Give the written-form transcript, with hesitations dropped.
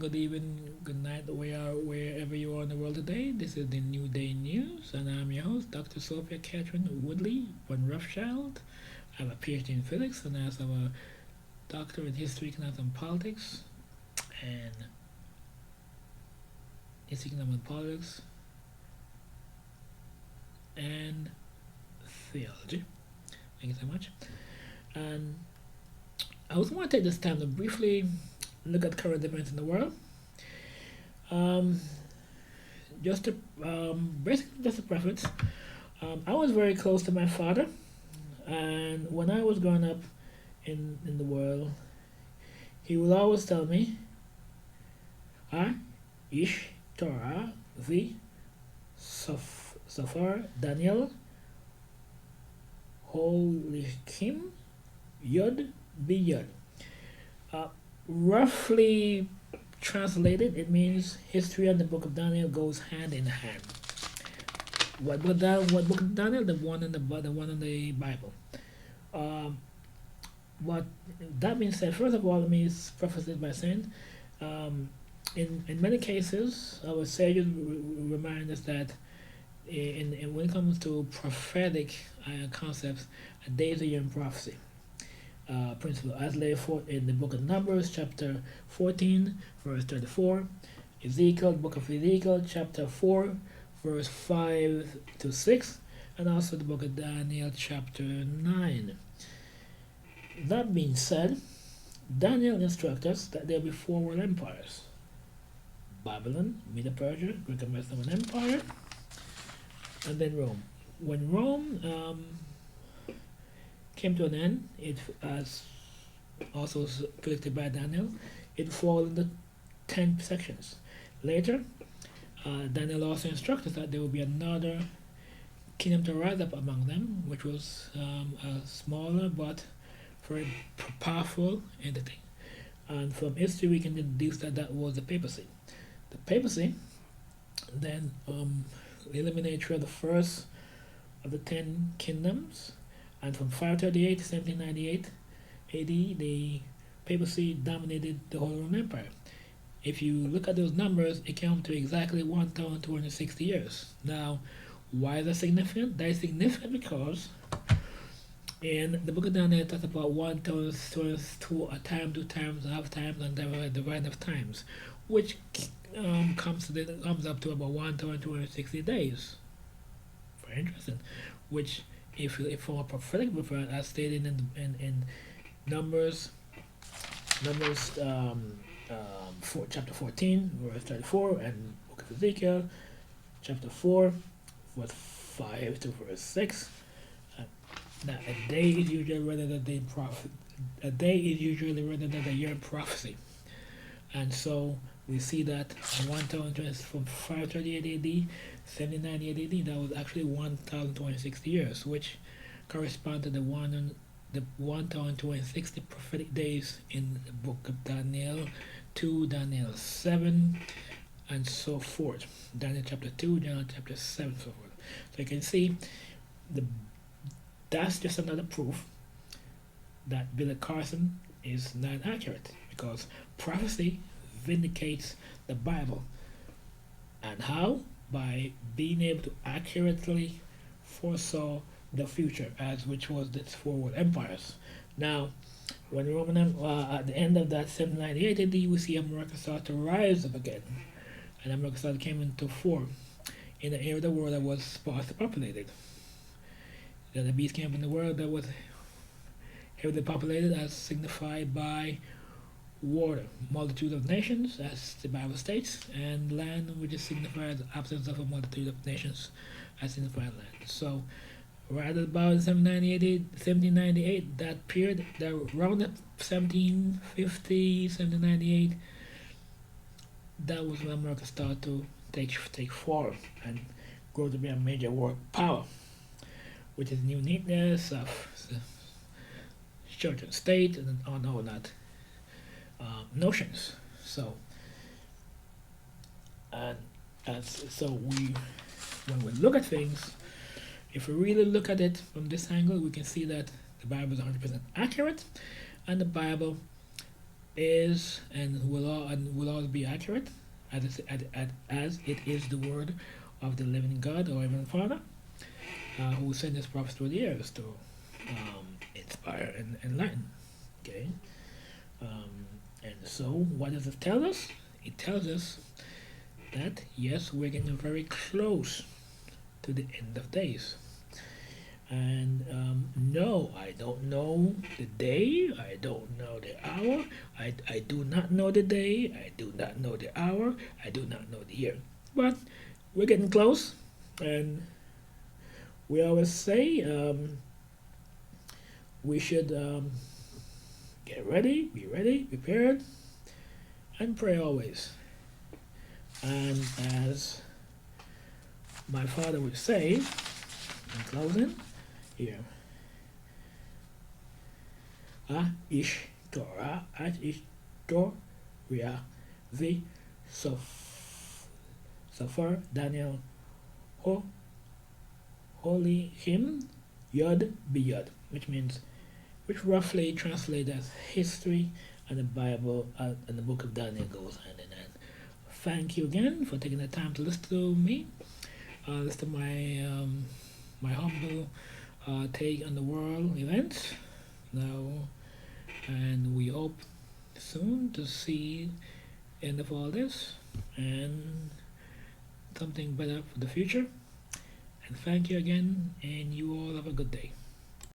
good evening, good night, wherever you are in the world today. This is the New Day News, and I'm your host, Dr. Sophia Catherine Woodley von Rothschild. I have a PhD in physics, and I also have a doctor in history, economics, and politics, and history, economics, and politics, and theology. Thank you so much. And I also want to take this time to briefly look at current events in the world. Um, just to basically just a preface, I was very close to my father, and when I was growing up in the world, he would always tell me, "Ah, Ish, Torah, V, Safar, Daniel, Holikim, Yod, Be Yod." Uh, Roughly translated, it means history and the book of Daniel goes hand in hand. What book of Daniel? The one in the Bible. Um, what that being said, first of all, let me preface it by saying, um, in many cases, our sages remind us that in when it comes to prophetic concepts, a days a year in prophecy principle, as laid forth in the book of Numbers, chapter 14, verse 34, Ezekiel, book of Ezekiel, chapter 4, verse 5 to 6, and also the book of Daniel, chapter 9. That being said, Daniel instructs us that there will be four world empires: Babylon, Medo Persia, Greek and Macedonian Empire, and then Rome. When Rome came to an end, it, as also predicted by Daniel, it fall into 10 sections. Later, Daniel also instructed that there will be another kingdom to rise up among them, which was a smaller but very powerful entity. And from history, we can deduce that that was the papacy. The papacy then eliminated the first of the 10 kingdoms, and from 538 to 1798 AD, the papacy dominated the whole Roman Empire. If you look at those numbers, it comes to exactly 1,260 years. Now, why is that significant? That is significant because in the book of Daniel, it talks about 1,202 a time, 2 times, half times, and the right of times, which comes up to about 1,260 days. Very interesting. Which, if from a prophetic viewpoint, as stated in Numbers, chapter 14, verse 34, and book of Ezekiel, chapter 4, verse 5 to verse 6. That a day is usually rather than a day is usually rather than a year of prophecy, and so we see that 1,000 from 538 AD, 1798 AD, that was actually 1,260 years, which correspond to the 1,260 prophetic days in the book of Daniel 2, Daniel 7, and so forth. Daniel chapter 2, Daniel chapter 7, so forth. So you can see the that's just another proof that Billy Carson is not accurate, because prophecy vindicates the Bible. And how? By being able to accurately foresaw the future, as which was the four world empires. Now, when Roman at the end of that 798 AD, we see America start to rise up again, and America started came into form in an area of the world that was sparsely populated. Then the beast came up in the world that was heavily populated, as signified by water, multitude of nations, as the Bible states, and land, which is signified the absence of a multitude of nations, as signified land. So, right about 1798, that period, that around 1750, 1798, that was when America started to take form and grow to be a major world power, which is the uniqueness of church and state and all that notions. So, and when we look at things, if we really look at it from this angle, we can see that the Bible is 100% accurate, and the Bible is and will always be accurate, as it is the word of the living God, our Heavenly Father, who sent His prophets through the years to inspire and enlighten. Okay, and so what does it tell us? It tells us that yes, we're getting very close to the end of days. And no, I don't know the day, I don't know the hour, I do not know the day, I do not know the hour, I do not know the year. But we're getting close, and we always say we should get ready, be ready, prepared, and pray always. And as my father would say in closing, here, ish Torah, ish Torah, the Safar Daniel Ho Holy Him Yod Biyod, which roughly translates as history, and the Bible and the book of Daniel goes hand in hand. Thank you again for taking the time to listen to me. Listen to my humble take on the world events now, and we hope soon to see end of all this and something better for the future. And thank you again, and you all have a good day.